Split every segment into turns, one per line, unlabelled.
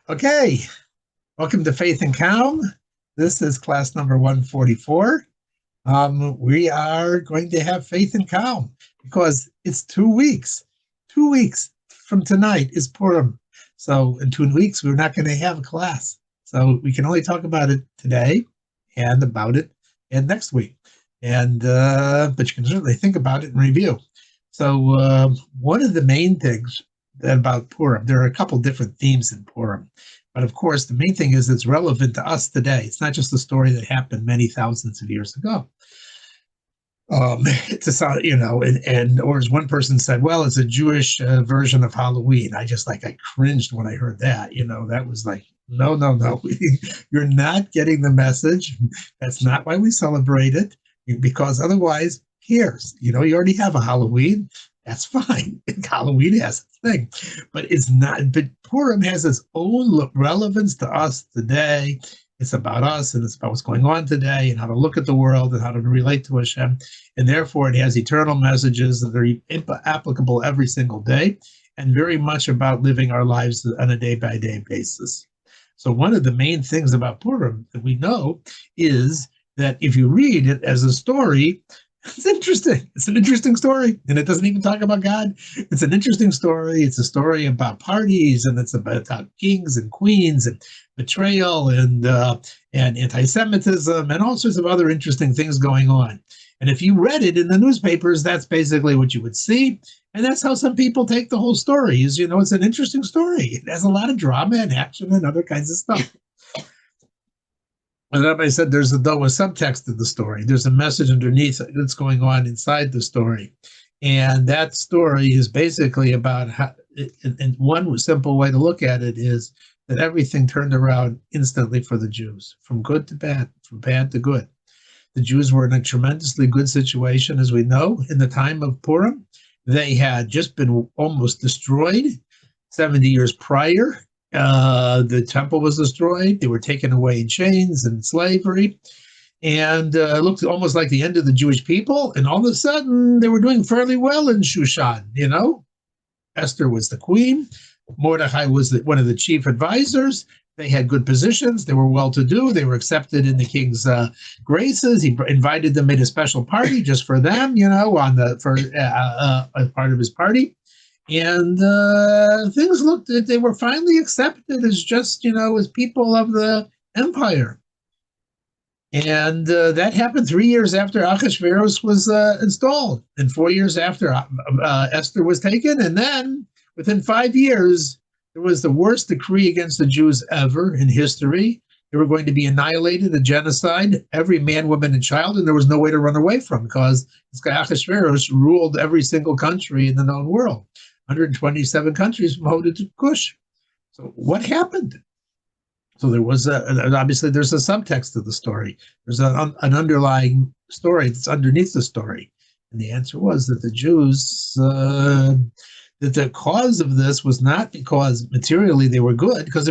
Okay, welcome to Faith and Calm. This is class number 144. We are going to have faith and calm because it's 2 weeks. 2 weeks from tonight is Purim. So in 2 weeks, we're not going to have a class. So we can only talk about it today and about it and next week. But you can certainly think about it and review. So one of the main things about Purim, there are a couple different themes in Purim. But of course, the main thing is it's relevant to us today. It's not just a story that happened many thousands of years ago. Or as one person said, well, it's a Jewish version of Halloween. I cringed when I heard that. That was like, no, no, no. You're not getting the message. That's not why we celebrate it, because otherwise, here's, you already have a Halloween. That's fine. Halloween has a thing, but it's not. But Purim has its own relevance to us today. It's about us, and it's about what's going on today, and how to look at the world, and how to relate to Hashem. And therefore, it has eternal messages that are applicable every single day, and very much about living our lives on a day-by-day basis. So one of the main things about Purim that we know is that if you read it as a story, it's interesting. It's an interesting story, and it doesn't even talk about God. It's an interesting story. It's a story about parties, and it's about kings and queens and betrayal and anti-Semitism and all sorts of other interesting things going on. And if you read it in the newspapers, that's basically what you would see. And that's how some people take the whole story. It's an interesting story. It has a lot of drama and action and other kinds of stuff. And like I said, there's a subtext to the story. There's a message underneath that's going on inside the story. And that story is basically about how, and one simple way to look at it is that everything turned around instantly for the Jews, from good to bad, from bad to good. The Jews were in a tremendously good situation, as we know, in the time of Purim. They had just been almost destroyed 70 years prior. The temple was destroyed. They were taken away in chains and slavery. And it looked almost like the end of the Jewish people. And all of a sudden, they were doing fairly well in Shushan, Esther was the queen. Mordechai was one of the chief advisors. They had good positions. They were well-to-do. They were accepted in the king's graces. He invited them, made a special party just for them, as part of his party. And things looked, they were finally accepted as just, as people of the empire. And that happened 3 years after Achashverosh was installed, and 4 years after Esther was taken. And then within 5 years, there was the worst decree against the Jews ever in history. They were going to be annihilated, a genocide, every man, woman, and child, and there was no way to run away from, because this guy Achashverosh ruled every single country in the known world. 127 countries from Hoda to Kush. So what happened? So there was obviously there's a subtext to the story. There's an underlying story that's underneath the story. And the answer was that the Jews, that the cause of this was not because materially they were good, because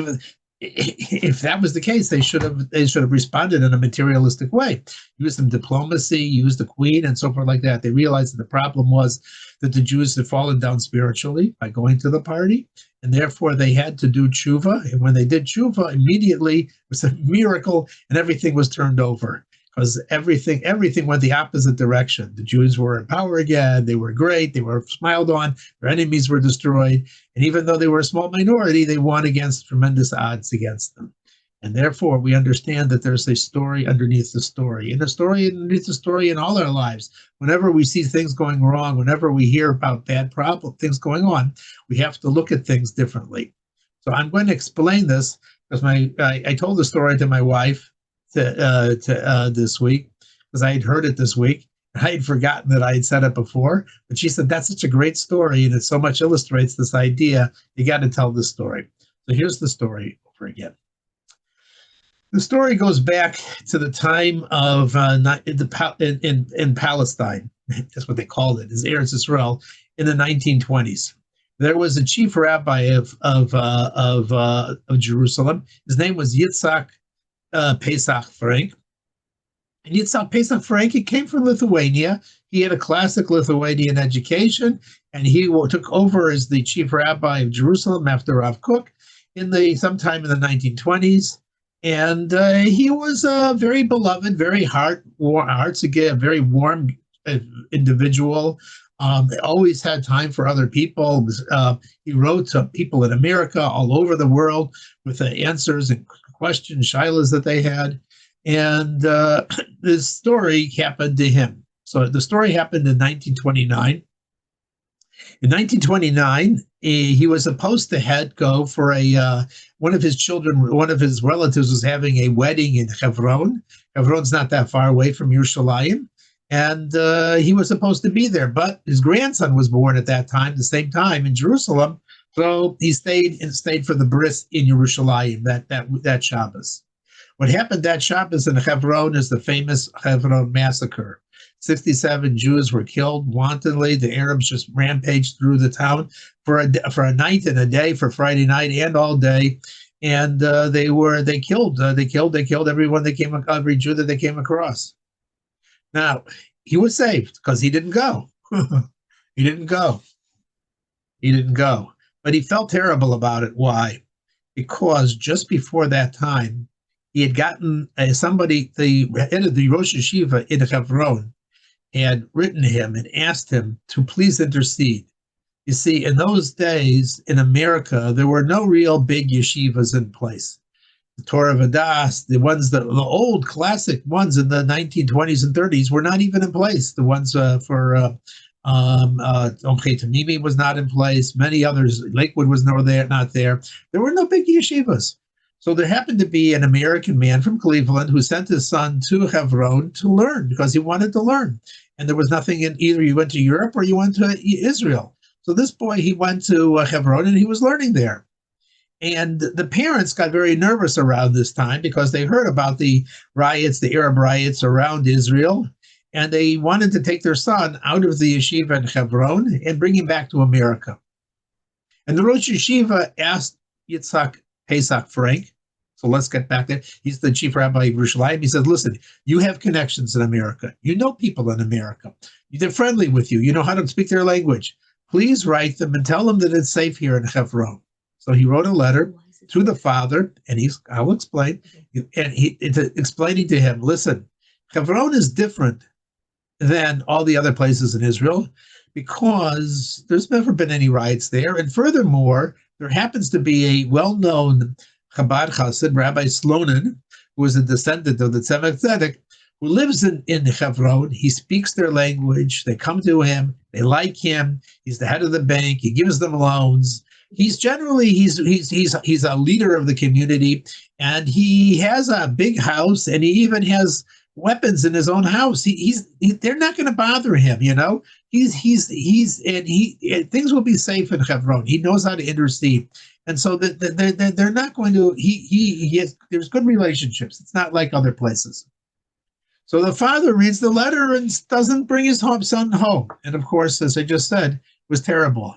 if that was the case, they should have responded in a materialistic way, used some diplomacy, used the queen, and so forth like that. They realized that the problem was that the Jews had fallen down spiritually by going to the party, and therefore they had to do tshuva. And when they did tshuva, immediately it was a miracle, and everything was turned over, because everything went the opposite direction. The Jews were in power again. They were great. They were smiled on. Their enemies were destroyed. And even though they were a small minority, they won against tremendous odds against them. And therefore, we understand that there's a story underneath the story, and a story underneath the story in all our lives. Whenever we see things going wrong, whenever we hear about bad things going on, we have to look at things differently. So I'm going to explain this because I told the story to my wife this week, because I had heard it this week. I had forgotten that I had said it before, but she said, that's such a great story, and it so much illustrates this idea. You got to tell this story. So here's the story over again. The story goes back to the time of in Palestine. That's what they called it, is Eretz Israel, in the 1920s. There was a chief rabbi of Jerusalem. His name was Yitzhak Pesach Frank. And Yitzhak Pesach Frank, he came from Lithuania. He had a classic Lithuanian education, and he took over as the chief rabbi of Jerusalem after Rav Kook. sometime in the 1920s, and he was very beloved, very hearts again, a very warm individual. Always had time for other people. He wrote to people in America, all over the world, with the answers and questions, shilas that they had. And this story happened to him. So the story happened in 1929. In 1929, he was supposed to go for one of his relatives was having a wedding in Hebron. Hebron's not that far away from Yerushalayim. And he was supposed to be there, but his grandson was born at that time, the same time in Jerusalem. So he stayed for the bris in Yerushalayim that Shabbos. What happened that Shabbos in Hebron is the famous Hebron massacre. 67 Jews were killed wantonly. The Arabs just rampaged through the town for a night and a day, for Friday night and all day, and they killed everyone every Jew that they came across. Now, he was saved because he didn't go. He didn't go. But he felt terrible about it. Why? Because just before that time, he had gotten the head of the Rosh Yeshiva in Hebron had written him and asked him to please intercede. You see, in those days in America, there were no real big yeshivas in place. The Torah Vadas, the old classic ones in the 1920s and 30s were not even in place. The ones for Omchei Tamimi was not in place. Many others, Lakewood was not there. There were no big yeshivas. So there happened to be an American man from Cleveland who sent his son to Hebron to learn because he wanted to learn. And there was nothing in either you went to Europe or you went to Israel. So this boy, he went to Hebron and he was learning there. And the parents got very nervous around this time because they heard about the Arab riots around Israel, and they wanted to take their son out of the yeshiva in Hebron and bring him back to America. And the Rosh Yeshiva asked Yitzhak Pesach Frank, so let's get back there. He's the chief rabbi of Yerushalayim. He said, listen, you have connections in America. You know people in America. They're friendly with you. You know how to speak their language. Please write them and tell them that it's safe here in Hebron. So he wrote a letter to the father, and I'll explain, and it's explaining to him, listen, Hebron is different than all the other places in Israel because there's never been any riots there. And furthermore, there happens to be a well-known Chabad Chassid, Rabbi Slonin, who is a descendant of the Tzemach Tzedek, who lives in Hebron. He speaks their language. They come to him. They like him. He's the head of the bank. He gives them loans. He's a leader of the community, and he has a big house, and he even has weapons in his own house. They're not going to bother him, you know. Things will be safe in Hebron. He knows how to intercede, and so they're not going to. There's good relationships. It's not like other places. So the father reads the letter and doesn't bring his son home, and of course, as I just said, it was terrible.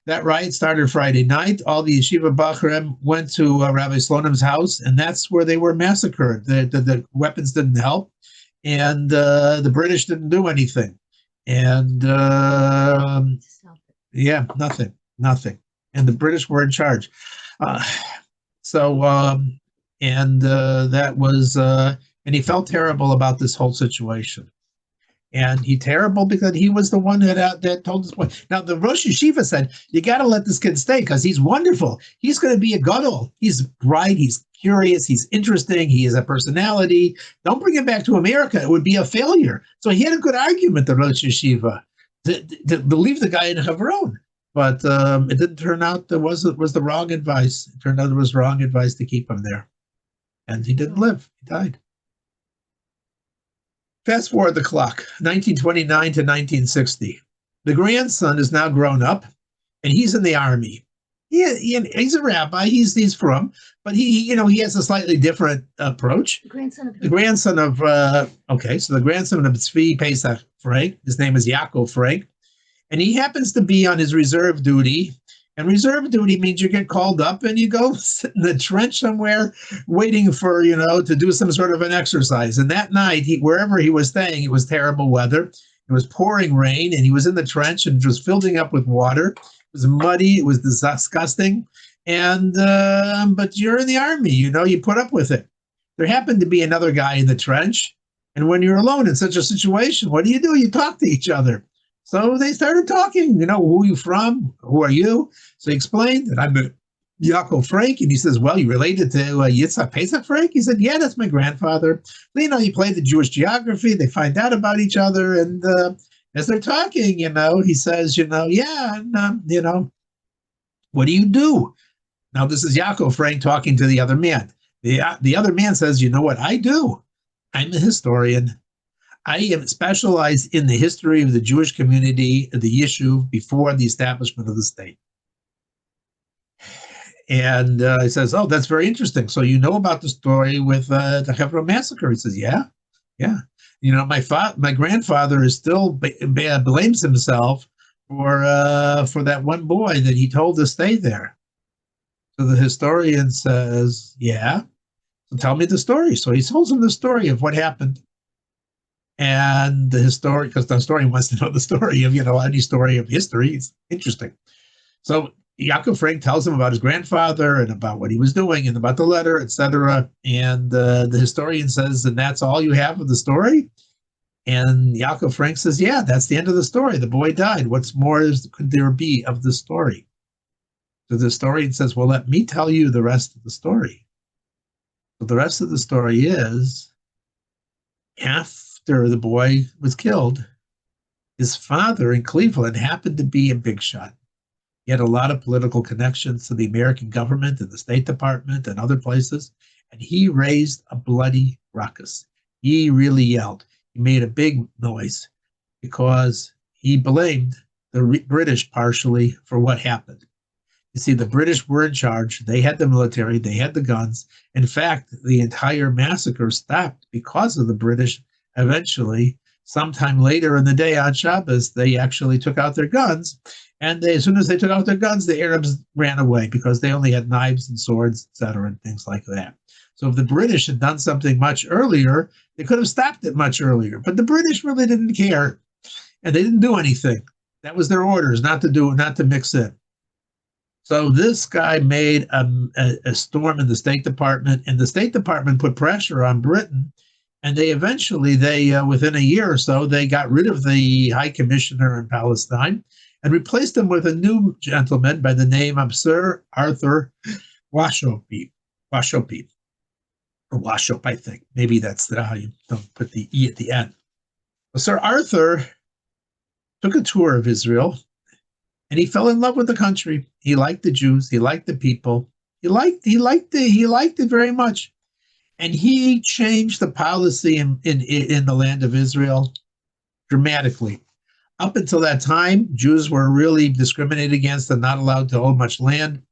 That riot started Friday night. All the yeshiva bachrim went to Rabbi Slonim's house, and that's where they were massacred. The weapons didn't help, and the British didn't do anything. And nothing. And the British were in charge. That was, and he felt terrible about this whole situation. And he terrible because he was the one that told us what. Now, the Rosh Yeshiva said, you got to let this kid stay because he's wonderful. He's going to be a gadol. He's bright. He's curious. He's interesting. He has a personality. Don't bring him back to America. It would be a failure. So he had a good argument, the Rosh Yeshiva, to leave the guy in Hebron. But it didn't turn out it was the wrong advice. It turned out it was wrong advice to keep him there. And he didn't live. He died. Fast forward the clock, 1929 to 1960. The grandson is now grown up, and he's in the army. He's a rabbi. He's from, but he has a slightly different approach. The grandson of Tzvi Pesach Frank. His name is Yaakov Frank, and he happens to be on his reserve duty. And reserve duty means you get called up and you go sit in the trench somewhere waiting for, to do some sort of an exercise. And that night, wherever he was staying, it was terrible weather. It was pouring rain, and he was in the trench and just filling up with water. It was muddy. It was disgusting. And but you're in the army, you put up with it. There happened to be another guy in the trench, and when you're alone in such a situation, what do? You talk to each other. So they started talking. Who are you from? Who are you? So he explained that I'm a Yaakov Frank, and he says, "Well, you related to Yitzhak Pesach Frank?" He said, "Yeah, that's my grandfather." You played the Jewish geography. They find out about each other, and as they're talking, he says, "Yeah, and what do you do?" Now, this is Yaakov Frank talking to the other man. The other man says, "You know what I do? I'm a historian. I am specialized in the history of the Jewish community, the Yishuv, before the establishment of the state." And he says, "Oh, that's very interesting. So you know about the story with the Hebron massacre?" He says, "Yeah, yeah. My grandfather is still blames himself for that one boy that he told to stay there." So the historian says, "Yeah. So tell me the story." So he tells him the story of what happened. And the historian, because the historian wants to know the story of, any story of history. It's interesting. So Yaakov Frank tells him about his grandfather and about what he was doing and about the letter, etc. And the historian says, "And that's all you have of the story?" And Yaakov Frank says, "Yeah, that's the end of the story. The boy died. What's more could there be of the story?" So the historian says, "Well, let me tell you the rest of the story." So the rest of the story is, after the boy was killed, his father in Cleveland happened to be a big shot. He had a lot of political connections to the American government and the State Department and other places, and he raised a bloody ruckus. He really yelled. He made a big noise because he blamed the British partially for what happened. You see, the British were in charge. They had the military. They had the guns. In fact, the entire massacre stopped because of the British. Eventually, sometime later in the day on Shabbos, they actually took out their guns. And as soon as they took out their guns, the Arabs ran away because they only had knives and swords, etc., and things like that. So if the British had done something much earlier, they could have stopped it much earlier. But the British really didn't care, and they didn't do anything. That was their orders, not to mix in. So this guy made a storm in the State Department, and the State Department put pressure on Britain, and they eventually, within a year or so, they got rid of the High Commissioner in Palestine and replaced him with a new gentleman by the name of Sir Arthur Washope, or Washop, I think. Maybe that's how you don't put the E at the end. Well, Sir Arthur took a tour of Israel, and he fell in love with the country. He liked the Jews. He liked the people. He liked it very much. And he changed the policy in the land of Israel dramatically. Up until that time, Jews were really discriminated against and not allowed to own much land.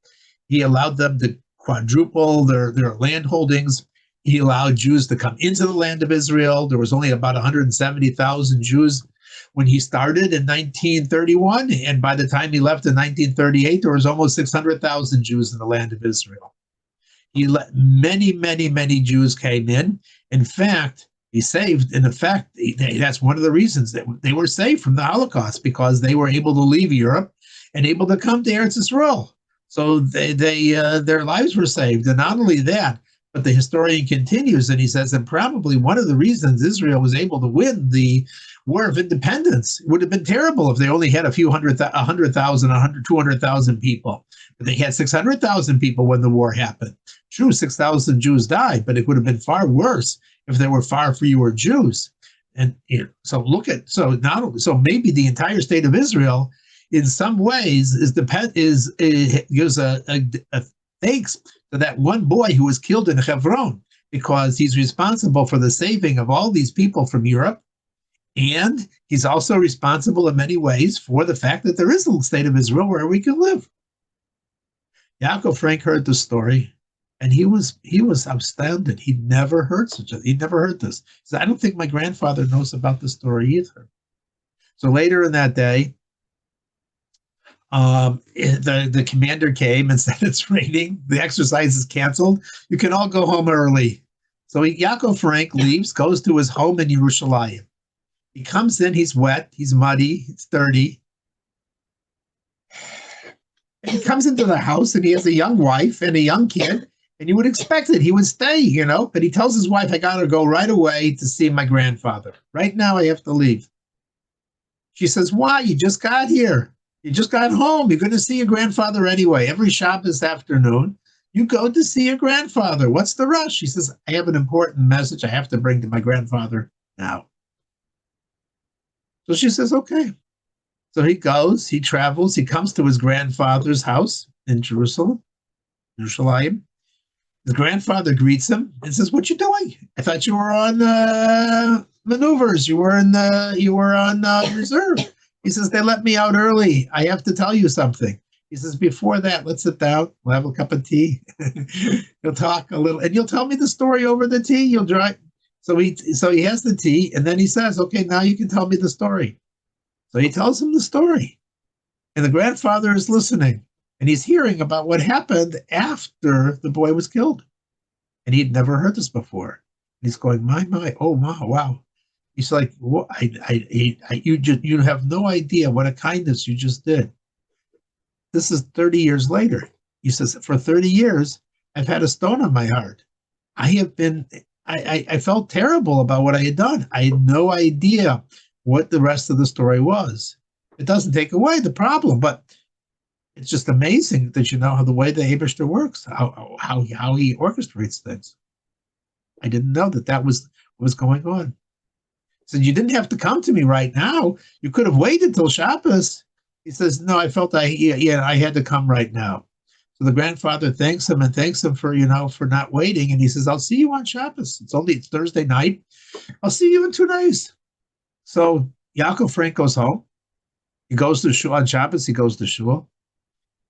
He allowed them to quadruple their land holdings. He allowed Jews to come into the land of Israel. There was only about 170,000 Jews when he started in 1931, and by the time he left in 1938, there was almost 600,000 Jews in the land of Israel. He let many Jews came in. In fact, that's one of the reasons that they were saved from the Holocaust, because they were able to leave Europe and able to come to Eretz Yisrael. So their lives were saved. And not only that, but the historian continues and he says, and probably one of the reasons Israel was able to win the War of Independence, it would have been terrible if they only had a few 100,000, 200,000 people. But they had 600,000 people when the war happened. True, 6,000 Jews died, but it would have been far worse if there were far fewer Jews. And so maybe the entire state of Israel, in some ways, gives a thanks to that one boy who was killed in Hebron, because he's responsible for the saving of all these people from Europe. And he's also responsible in many ways for the fact that there is a state of Israel where we can live. Yaakov Frank heard the story, and he was astounded. He'd never heard this. He said, "I don't think my grandfather knows about the story either." So later in that day, the commander came and said, "It's raining. The exercise is canceled. You can all go home early." So Yaakov Frank leaves, goes to his home in Yerushalayim. He comes in, he's wet, he's muddy, he's dirty. And he comes into the house and he has a young wife and a young kid. And you would expect that he would stay, you know, but he tells his wife, I got to go right away to see my grandfather. Right now, I have to leave. She says, why? You just got here. You just got home. You're going to see your grandfather anyway. Every Shabbos afternoon, you go to see your grandfather. What's the rush? She says, I have an important message I have to bring to my grandfather now. So she says, okay. So he goes, he travels, he comes to his grandfather's house in Jerusalem. His grandfather greets him and says, "What you doing? I thought you were on maneuvers. You were on reserve." He says, "They let me out early. I have to tell you something." He says, "Before that, let's sit down. We'll have a cup of tea. You'll talk a little, and you'll tell me the story over the tea. You'll drive." So he has the tea, and then he says, "Okay, now you can tell me the story." So he tells him the story, and the grandfather is listening. And he's hearing about what happened after the boy was killed. And he'd never heard this before. And he's going, my, oh, wow. He's like, well, you have no idea what a kindness you just did. This is 30 years later. He says, for 30 years, I've had a stone on my heart. I felt terrible about what I had done. I had no idea what the rest of the story was. It doesn't take away the problem, but it's just amazing that you know how the way the Eibishter works, how he orchestrates things. I didn't know that was what was going on. He said, you didn't have to come to me right now. You could have waited till Shabbos. He says, no, I felt I had to come right now. So the grandfather thanks him for not waiting. And he says, I'll see you on Shabbos. It's Thursday night. I'll see you in 2 days. So Yaakov Frank goes home. He goes to shul on Shabbos. He goes to shul.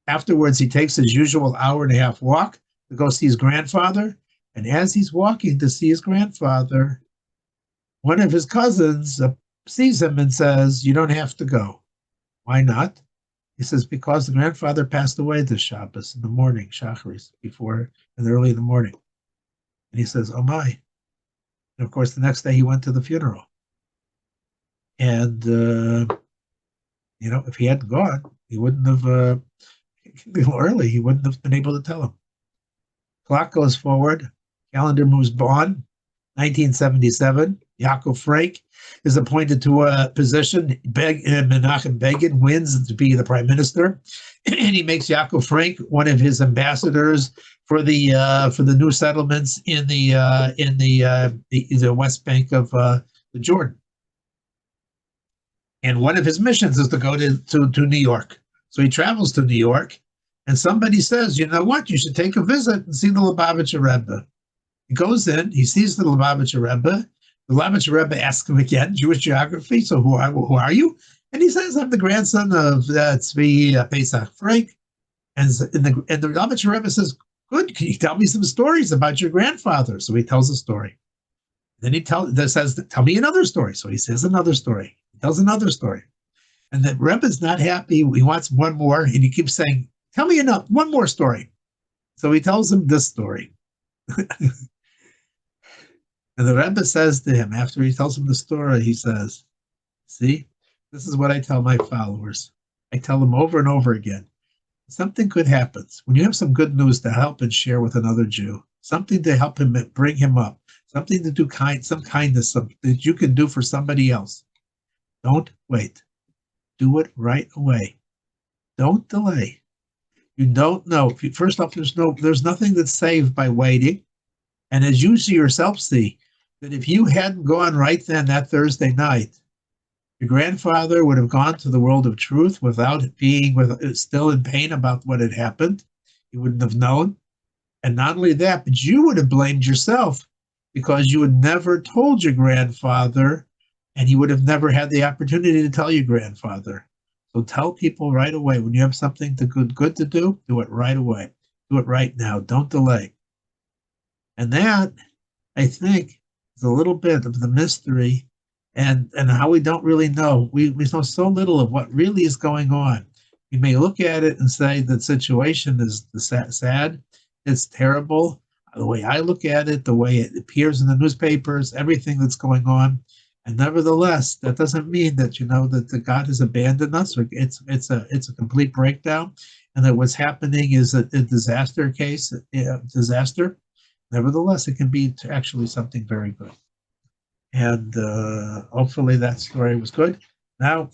Afterwards, he takes his usual hour-and-a-half walk to go see his grandfather. And as he's walking to see his grandfather, one of his cousins sees him and says, you don't have to go. Why not? He says, because the grandfather passed away this Shabbos in the morning, Shacharis, early in the morning. And he says, oh my. And of course, the next day he went to the funeral. And, if he hadn't gone, he wouldn't have... early, he wouldn't have been able to tell him. Clock goes forward. Calendar moves on. 1977. Yaakov Frank is appointed to a position. Menachem Begin wins to be the prime minister, and he makes Yaakov Frank one of his ambassadors for the new settlements in the West Bank of the Jordan. And one of his missions is to go to New York. So he travels to New York, and somebody says, you know what, you should take a visit and see the Lubavitcher Rebbe. He goes in, he sees the Lubavitcher Rebbe. The Lubavitcher Rebbe asks him again, Jewish geography, so who are you? And he says, I'm the grandson of Tzvi Pesach Frank. And the Lubavitcher Rebbe says, good, can you tell me some stories about your grandfather? So he tells a story. Then he says, tell me another story. So he says another story. He tells another story. And the Rebbe's not happy. He wants one more, and he keeps saying, tell me one more story. So he tells him this story. And the Rebbe says to him, after he tells him the story, he says, see, this is what I tell my followers. I tell them over and over again. Something good happens. When you have some good news to help and share with another Jew, something to help him bring him up, something to do some kindness that you can do for somebody else. Don't wait. Do it right away. Don't delay. You don't know. First off, there's nothing that's saved by waiting. And as you yourself see, that if you hadn't gone right then that Thursday night, your grandfather would have gone to the world of truth without being still in pain about what had happened. He wouldn't have known. And not only that, but you would have blamed yourself because you had never told your grandfather, and he would have never had the opportunity to tell your grandfather. So tell people right away. When you have something good to do it right away. Do it right now. Don't delay. And that, I think, is a little bit of the mystery and how we don't really know. We know so little of what really is going on. You may look at it and say the situation is sad, it's terrible. The way I look at it, the way it appears in the newspapers, everything that's going on. And nevertheless, that doesn't mean that that God has abandoned us. It's a complete breakdown. and that what's happening is a disaster case, disaster. Nevertheless, it can be actually something very good. And hopefully that story was good. Now